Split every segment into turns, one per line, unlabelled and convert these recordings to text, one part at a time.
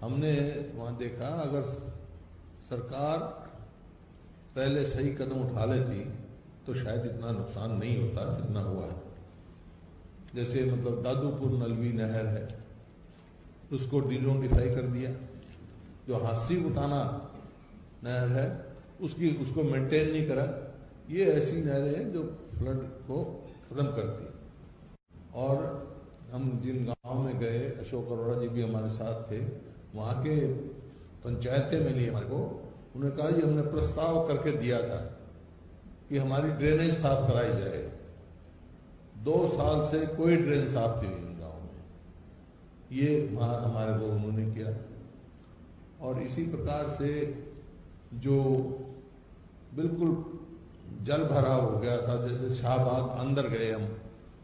हमने वहाँ देखा अगर सरकार पहले सही कदम उठा लेती तो शायद इतना नुकसान नहीं होता जितना हुआ है। जैसे मतलब दादूपुर नलवी नहर है, उसको डिनोटिफाई कर दिया। जो हासी उठाना नहर है उसको मेंटेन नहीं करा। ये ऐसी नहरें हैं जो फ्लड को ख़त्म करती है। और हम जिन गांव में गए, अशोक अरोड़ा जी भी हमारे साथ थे, वहाँ के पंचायतें मिली हमारे को। उन्होंने कहा जी हमने प्रस्ताव करके दिया था कि हमारी ड्रेनेज साफ कराई जाए। 2 साल से कोई ड्रेन साफ नहीं हुई गाँव में। ये वहाँ हमारे को उन्होंने किया। और इसी प्रकार से जो बिल्कुल जल भरा हो गया था, जैसे शाहबाद अंदर गए हम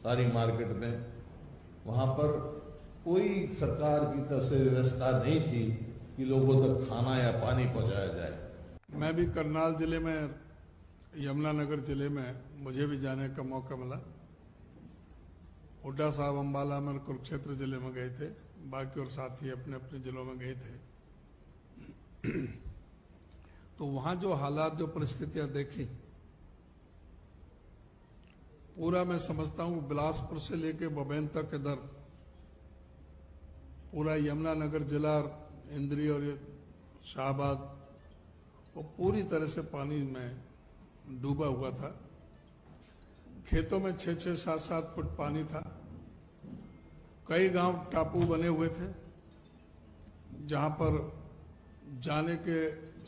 सारी मार्केट में, वहाँ पर कोई सरकार की तरफ से व्यवस्था नहीं थी कि लोगों तक खाना या पानी पहुँचाया जाए।
मैं भी करनाल जिले में, यमुनानगर जिले में मुझे भी जाने का मौका मिला। हुड्डा साहब अम्बाला में, कुरुक्षेत्र जिले में गए थे, बाकी और साथी अपने अपने जिलों में गए थे। तो वहां जो हालात, जो परिस्थितियां देखी, पूरा मैं समझता हूं बिलासपुर से लेके बबैन तक इधर पूरा यमुनानगर जिला, इंद्री और शाहबाद वो पूरी तरह से पानी में डूबा हुआ था। खेतों में 6-6, 7-7 फुट पानी था। कई गांव टापू बने हुए थे जहां पर जाने के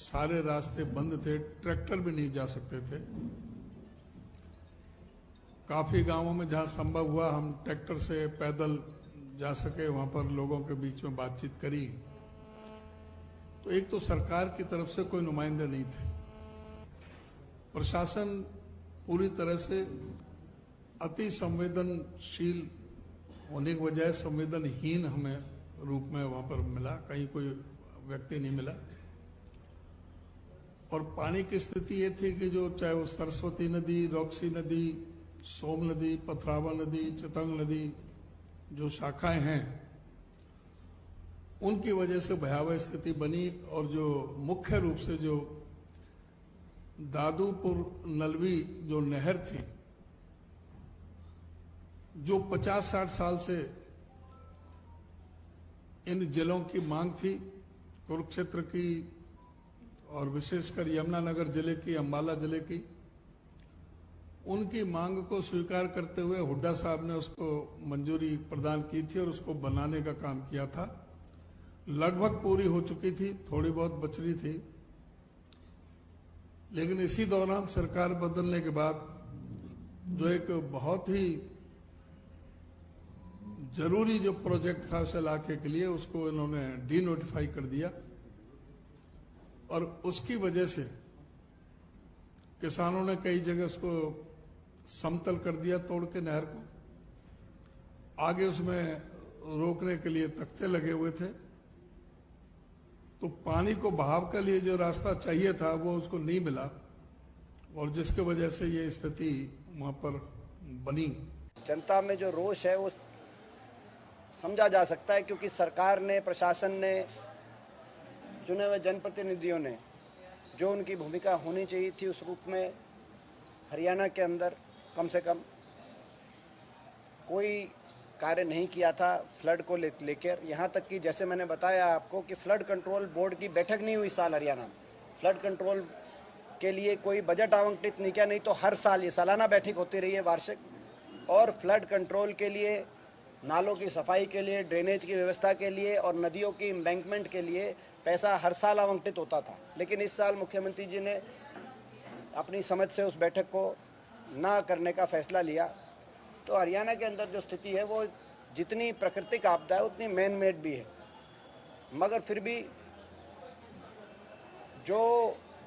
सारे रास्ते बंद थे, ट्रैक्टर भी नहीं जा सकते थे। काफी गांवों में जहां संभव हुआ हम ट्रैक्टर से पैदल जा सके, वहां पर लोगों के बीच में बातचीत करी। तो एक तो सरकार की तरफ से कोई नुमाइंदे नहीं थे। प्रशासन पूरी तरह से अति संवेदनशील होने की वजह संवेदनहीन हमें रूप में वहां पर मिला। कहीं कोई व्यक्ति नहीं मिला। और पानी की स्थिति ये थी कि जो चाहे वो सरस्वती नदी, रॉक्सी नदी, सोम नदी, पथरावा नदी, चितंग नदी, जो शाखाएं हैं, उनकी वजह से भयावह स्थिति बनी। और जो मुख्य रूप से जो दादूपुर नलवी जो नहर थी, जो 50-60 साल से इन जिलों की मांग थी, कुरुक्षेत्र की और विशेषकर यमुनानगर जिले की, अंबाला जिले की, उनकी मांग को स्वीकार करते हुए हुड्डा साहब ने उसको मंजूरी प्रदान की थी और उसको बनाने का काम किया था। लगभग पूरी हो चुकी थी, थोड़ी बहुत बच रही थी। लेकिन इसी दौरान सरकार बदलने के बाद जो एक बहुत ही जरूरी जो प्रोजेक्ट था उस इलाके के लिए, उसको इन्होंने डीनोटिफाई कर दिया। और उसकी वजह से किसानों ने कई जगह उसको समतल कर दिया, तोड़ के नहर को। आगे उसमें रोकने के लिए तख्ते लगे हुए थे। तो पानी को बहाव के लिए जो रास्ता चाहिए था वो उसको नहीं मिला, और जिसके वजह से ये स्थिति वहां पर बनी।
जनता में जो रोष है वो समझा जा सकता है, क्योंकि सरकार ने, प्रशासन ने, चुने हुए जनप्रतिनिधियों ने जो उनकी भूमिका होनी चाहिए थी उस रूप में हरियाणा के अंदर कम से कम कोई कार्य नहीं किया था फ्लड को लेकर। यहाँ तक कि जैसे मैंने बताया आपको कि फ्लड कंट्रोल बोर्ड की बैठक नहीं हुई साल हरियाणा में। फ्लड कंट्रोल के लिए कोई बजट आवंटित नहीं किया, नहीं तो हर साल ये सालाना बैठक होती रही है, वार्षिक। और फ्लड कंट्रोल के लिए, नालों की सफाई के लिए, ड्रेनेज की व्यवस्था के लिए और नदियों की एम्बैंकमेंट के लिए पैसा हर साल आवंटित होता था। लेकिन इस साल मुख्यमंत्री जी ने अपनी समझ से उस बैठक को ना करने का फैसला लिया। तो हरियाणा के अंदर जो स्थिति है वो जितनी प्राकृतिक आपदा है उतनी मैन मेड भी है। मगर फिर भी जो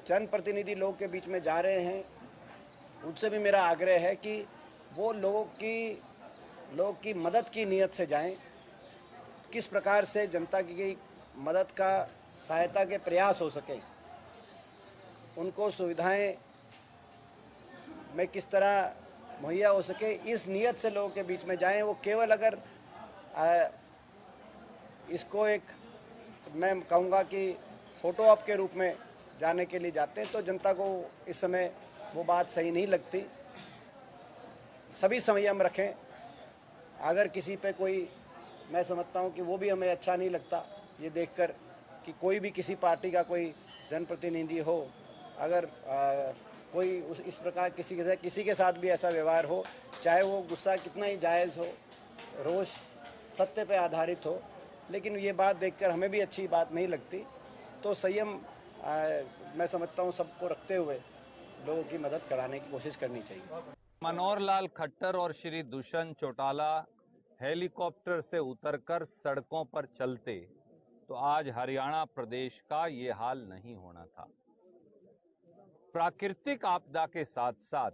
जनप्रतिनिधि लोग के बीच में जा रहे हैं उनसे भी मेरा आग्रह है कि वो लोग की मदद की नीयत से जाएं। किस प्रकार से जनता की मदद का, सहायता के प्रयास हो सके, उनको सुविधाएं में किस तरह मुहैया हो सके, इस नीयत से लोगों के बीच में जाएं। वो केवल अगर इसको एक मैं कहूँगा कि फ़ोटो ऑप के रूप में जाने के लिए जाते हैं, तो जनता को इस समय वो बात सही नहीं लगती। सभी संयम रखें। अगर किसी पे कोई, मैं समझता हूँ कि वो भी हमें अच्छा नहीं लगता ये देखकर कि कोई भी किसी पार्टी का कोई जनप्रतिनिधि हो, अगर कोई इस प्रकार किसी के साथ भी ऐसा व्यवहार हो, चाहे वो गुस्सा कितना ही जायज़ हो, रोष सत्य पे आधारित हो, लेकिन ये बात देखकर हमें भी अच्छी बात नहीं लगती। तो संयम मैं समझता हूँ सबको रखते हुए लोगों की मदद कराने की कोशिश करनी चाहिए।
मनोहर लाल खट्टर और श्री दुष्यंत चौटाला हेलीकॉप्टर से उतरकर सड़कों पर चलते तो आज हरियाणा प्रदेश का ये हाल नहीं होना था। प्राकृतिक आपदा के साथ साथ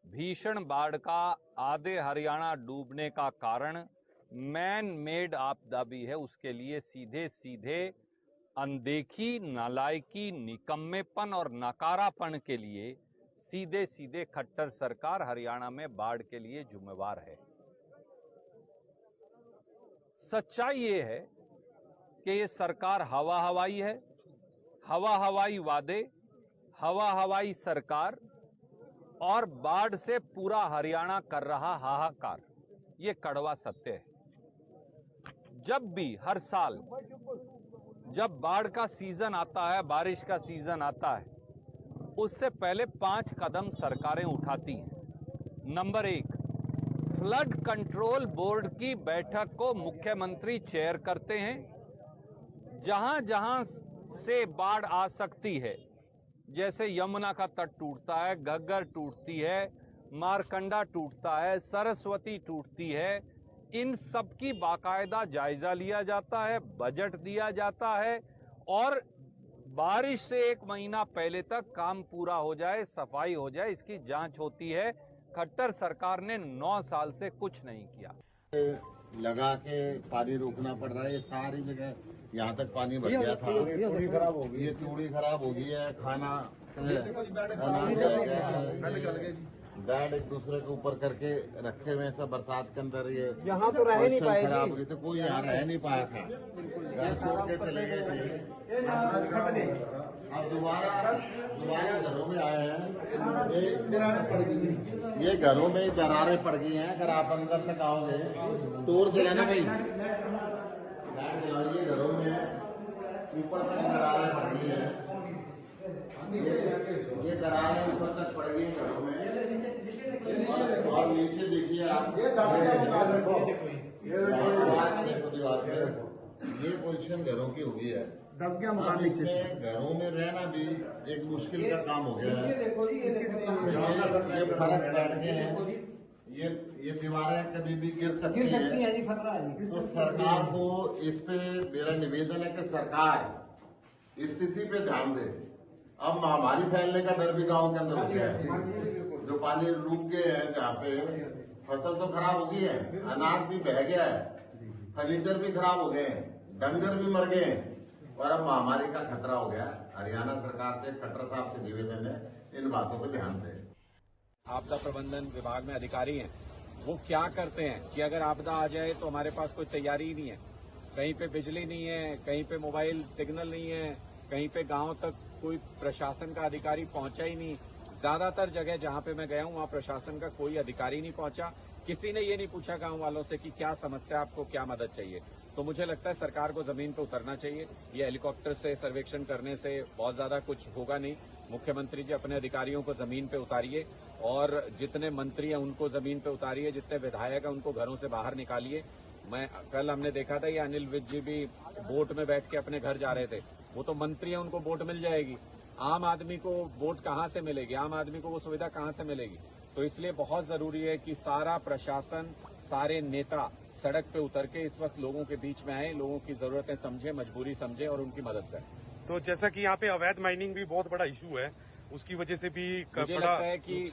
भीषण बाढ़ का आधे हरियाणा डूबने का कारण मैन मेड आपदा भी है। उसके लिए सीधे सीधे अनदेखी, नालायकी, निकम्मेपन और नकारापन के लिए सीधे सीधे खट्टर सरकार हरियाणा में बाढ़ के लिए जिम्मेवार है। सच्चाई ये है कि ये सरकार हवा हवाई है, हवा हवाई वादे, हवा हवाई सरकार और बाढ़ से पूरा हरियाणा कर रहा हाहाकार, ये कड़वा सत्य है। जब भी हर साल जब बाढ़ का सीजन आता है, बारिश का सीजन आता है, उससे पहले 5 कदम सरकारें उठाती हैं। नंबर 1, फ्लड कंट्रोल बोर्ड की बैठक को मुख्यमंत्री चेयर करते हैं। जहां जहां से बाढ़ आ सकती है, जैसे यमुना का तट टूटता है, घग्गर टूटती है, मारकंडा टूटता है, सरस्वती टूटती है, इन सब की बाकायदा जायजा लिया जाता है, बजट दिया जाता है और बारिश से 1 महीना पहले तक काम पूरा हो जाए, सफाई हो जाए, इसकी जांच होती है। खट्टर सरकार ने 9 साल से कुछ नहीं किया।
लगा के पानी रोकना पड़ रहा है। ये सारी जगह यहाँ तक पानी भर गया था। तूड़ी खराब हो गई, ये तूड़ी खराब हो गई है। खाना बेड एक दूसरे के ऊपर करके रखे हुए हैं सब। बरसात के अंदर ये
यहाँ तो रह नहीं पाए,
खराब हो गई तो कोई यहाँ रह नहीं पाया था, घर छोड़ के चले गए थे। अब दोबारा घरों में आए हैं। ये घरों में दरारें पड़ गई हैं। अगर आप अंदर तक आओगे, टूर चलाना भाई, ये घरों में ऊपर तक दरारें पड़ गई हैं। ये दरारें ऊपर तक पड़ गई घरों में और नीचे देखिए आप, ये पोजीशन घरों की हो गई है।
10 के मकान
घरों में रहना भी एक मुश्किल का काम हो गया है। ये फर्श बैठ गए हैं, ये दीवारें कभी भी गिर सकती है
जी, खतरा है।
तो सरकार को इस पे मेरा निवेदन है कि सरकार स्थिति पे ध्यान दे। अब महामारी फैलने का डर भी गांव के अंदर हो गया है। जो पानी रुक गए हैं, जहाँ पे फसल तो खराब हो गई है, अनाज भी बह गया है, फर्नीचर भी खराब हो गए हैं, डंगर भी मर गए हैं और अब महामारी का खतरा हो गया। हरियाणा सरकार से, खट्टर साहब से निवेदन है, इन बातों पर ध्यान दें।
आपदा प्रबंधन विभाग में अधिकारी हैं, वो क्या करते हैं कि अगर आपदा आ जाए तो हमारे पास कोई तैयारी ही नहीं है। कहीं पे बिजली नहीं है, कहीं पे मोबाइल सिग्नल नहीं है, कहीं पे गांव तक कोई प्रशासन का अधिकारी पहुंचा ही नहीं। ज्यादातर जगह जहां पे मैं गया हूं वहां प्रशासन का कोई अधिकारी नहीं पहुंचा। किसी ने ये नहीं पूछा गांव वालों से कि क्या समस्या, आपको क्या मदद चाहिए। तो मुझे लगता है सरकार को जमीन पे उतरना चाहिए। ये हेलीकॉप्टर से सर्वेक्षण करने से बहुत ज्यादा कुछ होगा नहीं। मुख्यमंत्री जी अपने अधिकारियों को जमीन पे उतारिए और जितने मंत्री हैं उनको जमीन पे उतारिए, जितने विधायक हैं उनको घरों से बाहर निकालिए। कल हमने देखा था ये अनिल विज जी भी बोट में बैठ के अपने घर जा रहे थे। वो तो मंत्री हैं, उनको बोट मिल जाएगी, आम आदमी को बोट कहाँ से मिलेगी, आम आदमी को वो सुविधा कहाँ से मिलेगी। तो इसलिए बहुत जरूरी है कि सारा प्रशासन, सारे नेता सड़क पे उतर के इस वक्त लोगों के बीच में आए, लोगों की जरूरतें समझे, मजबूरी समझे और उनकी मदद करें।
तो जैसा कि यहाँ पे अवैध माइनिंग भी बहुत बड़ा इशू है, उसकी वजह से भी
मुझे लगता है कि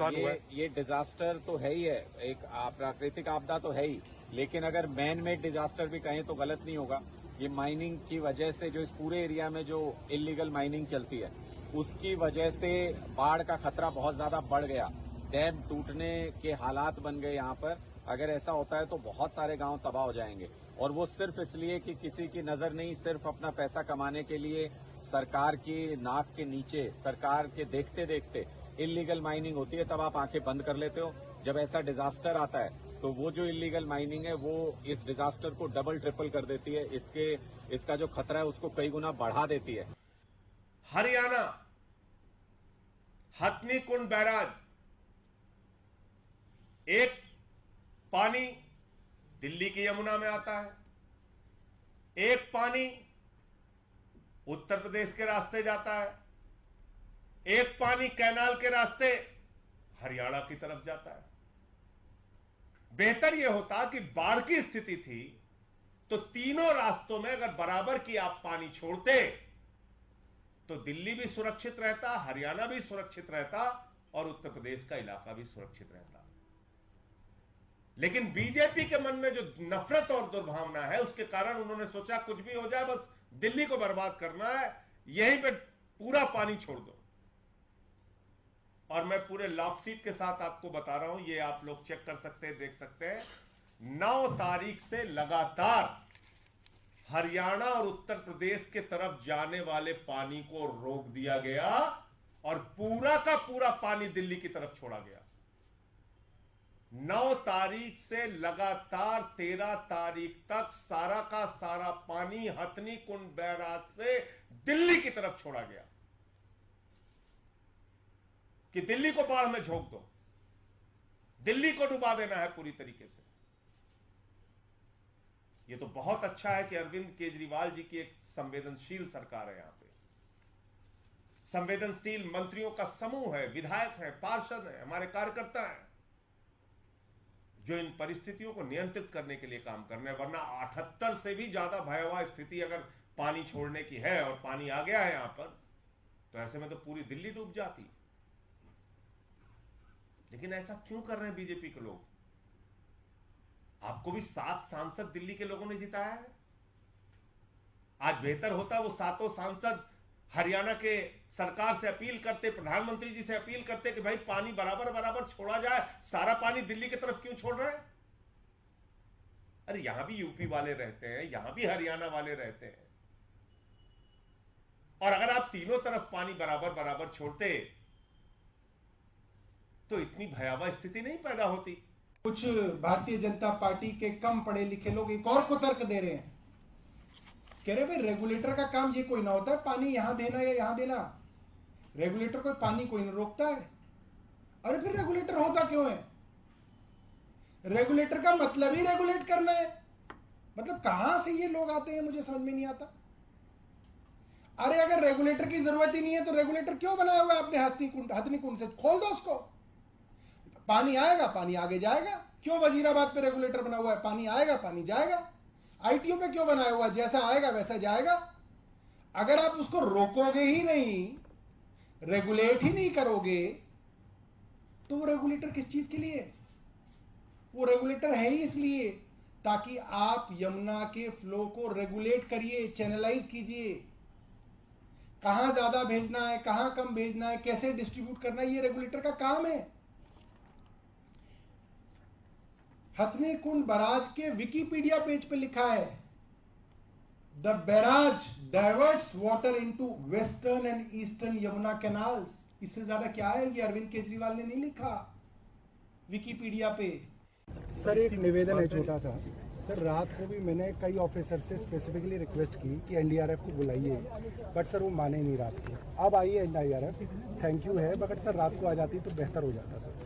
ये डिजास्टर तो है ही है, एक प्राकृतिक आपदा तो है ही, लेकिन अगर मैन मेड डिजास्टर भी कहें तो गलत नहीं होगा। ये माइनिंग की वजह से जो इस पूरे एरिया में जो इलीगल माइनिंग चलती है उसकी वजह से बाढ़ का खतरा बहुत ज्यादा बढ़ गया। डैम टूटने के हालात बन गए यहाँ पर। अगर ऐसा होता है तो बहुत सारे गांव तबाह हो जाएंगे और वो सिर्फ इसलिए कि किसी की नजर नहीं, सिर्फ अपना पैसा कमाने के लिए सरकार की नाक के नीचे, सरकार के देखते देखते इलीगल माइनिंग होती है, तब आप आंखें बंद कर लेते हो। जब ऐसा डिजास्टर आता है तो वो जो इलीगल माइनिंग है वो इस डिजास्टर को डबल ट्रिपल कर देती है, इसका जो खतरा है उसको कई गुना बढ़ा देती है।
हरियाणा हथनी कुंड बैराज, एक पानी दिल्ली की यमुना में आता है, एक पानी उत्तर प्रदेश के रास्ते जाता है, एक पानी कैनाल के रास्ते हरियाणा की तरफ जाता है। बेहतर यह होता कि बाढ़ की स्थिति थी तो तीनों रास्तों में अगर बराबर की आप पानी छोड़ते तो दिल्ली भी सुरक्षित रहता, हरियाणा भी सुरक्षित रहता और उत्तर प्रदेश का इलाका भी सुरक्षित रहता। लेकिन बीजेपी के मन में जो नफरत और दुर्भावना है उसके कारण उन्होंने सोचा कुछ भी हो जाए, बस दिल्ली को बर्बाद करना है, यहीं पे पूरा पानी छोड़ दो। और मैं पूरे लॉकशीट के साथ आपको बता रहा हूं, ये आप लोग चेक कर सकते हैं, देख सकते हैं। 9 तारीख से लगातार हरियाणा और उत्तर प्रदेश के तरफ जाने वाले पानी को रोक दिया गया और पूरा का पूरा पानी दिल्ली की तरफ छोड़ा गया। 9 तारीख से लगातार 13 तारीख तक सारा का सारा पानी हथनी कुंड बैराज से दिल्ली की तरफ छोड़ा गया कि दिल्ली को बाढ़ में झोंक दो, दिल्ली को डुबा देना है पूरी तरीके से। ये तो बहुत अच्छा है कि अरविंद केजरीवाल जी की एक संवेदनशील सरकार है, यहां पे संवेदनशील मंत्रियों का समूह है, विधायक हैं, पार्षद हैं, हमारे कार्यकर्ता हैं जो इन परिस्थितियों को नियंत्रित करने के लिए काम कर रहे हैं। वरना 78 से भी ज्यादा भयावह स्थिति अगर पानी छोड़ने की है और पानी आ गया है यहां पर, तो ऐसे में तो पूरी दिल्ली डूब जाती। लेकिन ऐसा क्यों कर रहे हैं बीजेपी के लोग? आपको भी 7 सांसद दिल्ली के लोगों ने जिताया है। आज बेहतर होता वो 7 सांसद हरियाणा के सरकार से अपील करते, प्रधानमंत्री जी से अपील करते कि भाई पानी बराबर बराबर छोड़ा जाए, सारा पानी दिल्ली की तरफ क्यों छोड़ रहे हैं? अरे यहां भी यूपी वाले रहते हैं, यहां भी हरियाणा वाले रहते हैं, और अगर आप तीनों तरफ पानी बराबर बराबर छोड़ते तो इतनी भयावह स्थिति नहीं पैदा होती।
कुछ भारतीय जनता पार्टी के कम पढ़े लिखे लोग एक और को तर्क दे रहे हैं, कह रहे भाई रेगुलेटर का काम ये कोई ना होता है पानी यहां देना या यहां देना, रेगुलेटर कोई पानी कोई नहीं रोकता है। अरे फिर रेगुलेटर होता क्यों है? रेगुलेटर का मतलब ही रेगुलेट करना है। मतलब कहां से ये लोग आते हैं मुझे समझ में नहीं आता। अरे अगर रेगुलेटर की जरूरत ही नहीं है तो रेगुलेटर क्यों बनाया हुआ है आपने? हथनी कुंड से खोल दो उसको, पानी आएगा, पानी आगे जाएगा। क्यों वजीराबाद पे रेगुलेटर बना हुआ है? पानी आएगा, पानी जाएगा। आईटीओ पे क्यों बनाया हुआ? जैसा आएगा वैसा जाएगा। अगर आप उसको रोकोगे ही नहीं, रेगुलेट ही नहीं करोगे, तो वो रेगुलेटर किस चीज के लिए? वो रेगुलेटर है ही इसलिए ताकि आप यमुना के फ्लो को रेगुलेट करिए, चैनलाइज कीजिए। कहां ज्यादा भेजना है, कहां कम भेजना है, कैसे डिस्ट्रीब्यूट करना है, ये रेगुलेटर का काम है। हथनी कुंड बैराज के विकिपीडिया पेज पे लिखा है, the barrage diverts water into western and eastern Yamuna canals. इससे ज्यादा क्या है? ये अरविंद केजरीवाल ने नहीं लिखा विकिपीडिया पे। सर एक निवेदन है छोटा सा। सर रात को भी मैंने कई ऑफिसर से स्पेसिफिकली रिक्वेस्ट की कि एनडीआरएफ को बुलाइए, बट सर वो माने नहीं रात को। अब आई है एनडीआरएफ, थैंक यू है, बट सर रात को आ जाती तो बेहतर हो जाता सर।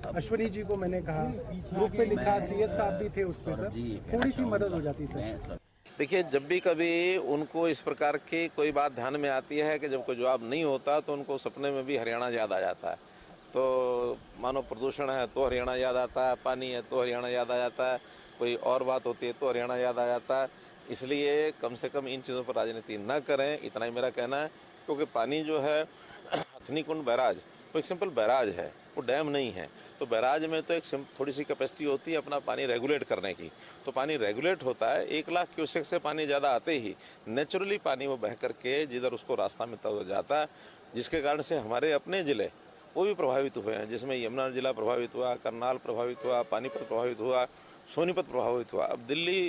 अश्वनी जी को मैंने कहा, ग्रुप पे लिखा, सीएस साहब भी थे उस पे सर, थोड़ी सी मदद हो जाती सर।
देखिए, जब भी कभी उनको इस प्रकार की कोई बात ध्यान में आती है कि जब कोई जवाब नहीं होता तो उनको सपने में भी हरियाणा याद आ जाता है। तो मानो प्रदूषण है तो हरियाणा याद आता है, पानी है तो हरियाणा याद आ जाता है, कोई और बात होती है तो हरियाणा याद आ जाता है। इसलिए कम से कम इन चीज़ों पर राजनीति न करें, इतना ही मेरा कहना है। क्योंकि पानी जो है हथनी कुंड बैराज वो एक सिंपल बैराज है, वो डैम नहीं है। तो बैराज में तो एक थोड़ी सी कैपेसिटी होती है अपना पानी रेगुलेट करने की। तो पानी रेगुलेट होता है, 1 लाख क्यूसेक से पानी ज़्यादा आते ही नेचुरली पानी वो बह करके जिधर उसको रास्ता मिलता हो जाता है, जिसके कारण से हमारे अपने ज़िले वो भी प्रभावित हुए हैं, जिसमें यमुना जिला प्रभावित हुआ, करनाल प्रभावित हुआ, पानीपत प्रभावित हुआ। सोनीपत प्रभावित हुआ। अब दिल्ली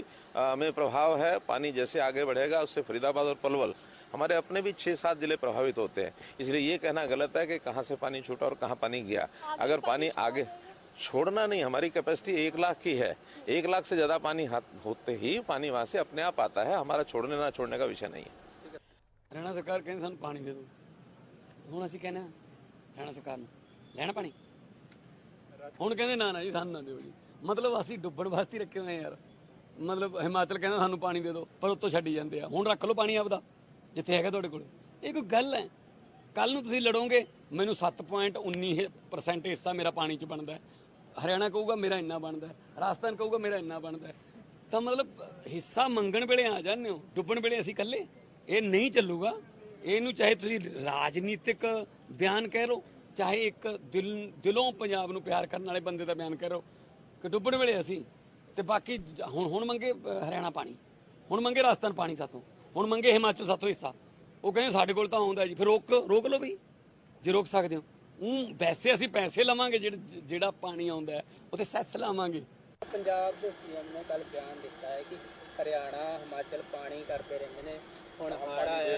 में प्रभाव है, पानी जैसे आगे बढ़ेगा उससे फरीदाबाद और पलवल हमारे अपने भी 6-7 जिले प्रभावित होते हैं। इसलिए ये कहना गलत है कि कहाँ से पानी छूटा और कहाँ पानी गया। अगर पानी आगे छोड़ना नहीं, हमारी कैपेसिटी 1 लाख की है, 1 लाख से ज्यादा पानी होते ही पानी वहां से अपने आप आता है। हमारा छोड़ने ना छोड़ने का विषय नहीं है।
हरियाणा सरकार कहती सानू पानी दे दो, हुण असीं कहने हरियाणा सरकार नूं लैना पानी, हुण कहंदे ना ना जी सानू ना दिओ जी। मतलब असीं डुੱਬਣ वास्ते रखे हुए यार। मतलब हिमाचल कहंदा सानू पानी दे दो, पर उत्तों छड्डी जांदे आ। हुण रख लो पानी आपदा जिੱਥੇ ਹੈਗਾ ਤੁਹਾਡੇ ਕੋਲ। ਇਹ ਕੋਈ ਗੱਲ ਹੈ? ਕੱਲ ਨੂੰ ਤੁਸੀਂ ਲੜੋਗੇ, ਮੈਨੂੰ 7.19% ਹਿੱਸਾ ਮੇਰਾ ਪਾਣੀ 'ਚ ਬਣਦਾ ਹੈ, ਹਰਿਆਣਾ ਕਹੂਗਾ ਮੇਰਾ ਇੰਨਾ ਬਣਦਾ ਹੈ, ਰਾਜਸਥਾਨ ਕਹੂਗਾ ਮੇਰਾ ਇੰਨਾ ਬਣਦਾ ਹੈ। ਤਾਂ ਮਤਲਬ ਹਿੱਸਾ ਮੰਗਣ ਵੇਲੇ ਆ ਜਾਂਦੇ ਹੋ, ਡੁੱਬਣ ਵੇਲੇ ਅਸੀਂ ਇਕੱਲੇ। ਇਹ ਨਹੀਂ ਚੱਲੂਗਾ। ਇਹਨੂੰ ਚਾਹੇ ਤੁਸੀਂ ਰਾਜਨੀਤਿਕ ਬਿਆਨ ਕਹਿ ਲਓ, ਚਾਹੇ ਇੱਕ ਦਿਲੋਂ ਪੰਜਾਬ ਨੂੰ ਪਿਆਰ ਕਰਨ ਵਾਲੇ ਬੰਦੇ ਦਾ ਬਿਆਨ ਕਹਿ ਲਓ ਕਿ ਡੁੱਬਣ ਵੇਲੇ ਅਸੀਂ ਤੇ ਬਾਕੀ ਹੁਣ ਮੰਗੇ ਹਰਿਆਣਾ ਪਾਣੀ, ਹੁਣ ਮੰਗੇ ਰਾਜਸਥਾਨ ਪਾਣੀ ਸਾਥੋਂ, ਹੁਣ ਮੰਗੇ ਹਿਮਾਚਲ ਸਾਥੋਂ ਹਿੱਸਾ। ਉਹ ਕਹਿੰਦੇ ਸਾਡੇ ਕੋਲ ਤਾਂ ਆਉਂਦਾ ਜੀ, ਫਿਰ ਰੋਕ ਲਓ ਵੀ ਜੇ ਰੋਕ ਸਕਦੇ ਹੋ। ਵੈਸੇ ਅਸੀਂ ਪੈਸੇ ਲਵਾਂਗੇ, ਜਿਹੜਾ ਪਾਣੀ ਆਉਂਦਾ ਹੈ ਉਹਤੇ ਸੈਸ ਲਾਵਾਂਗੇ।
ਪੰਜਾਬ ਦੇ ਸੀਐਮ ਨੇ ਕੱਲ ਬਿਆਨ ਦਿੱਤਾ ਹੈ ਕਿ ਹਰਿਆਣਾ ਹਿਮਾਚਲ ਪਾਣੀ ਕਰਦੇ ਰਹਿੰਦੇ ਨੇ, ਹੁਣ ਹੜ੍ਹ ਆਇਆ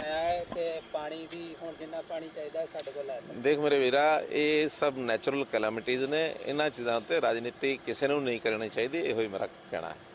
ਹੈ ਤੇ ਪਾਣੀ ਦੀ ਹੁਣ ਜਿੰਨਾ ਪਾਣੀ ਚਾਹੀਦਾ ਸਾਡੇ ਕੋਲ ਲੈ ਸਕਦੇ।
देख मेरे वीरा, ये सब नैचुरल कैलामिटीज़ ने, इन्हां चीज़ां ते राजनीति किसी नूं नहीं करनी चाहिए, इहो ही मेरा कहना है।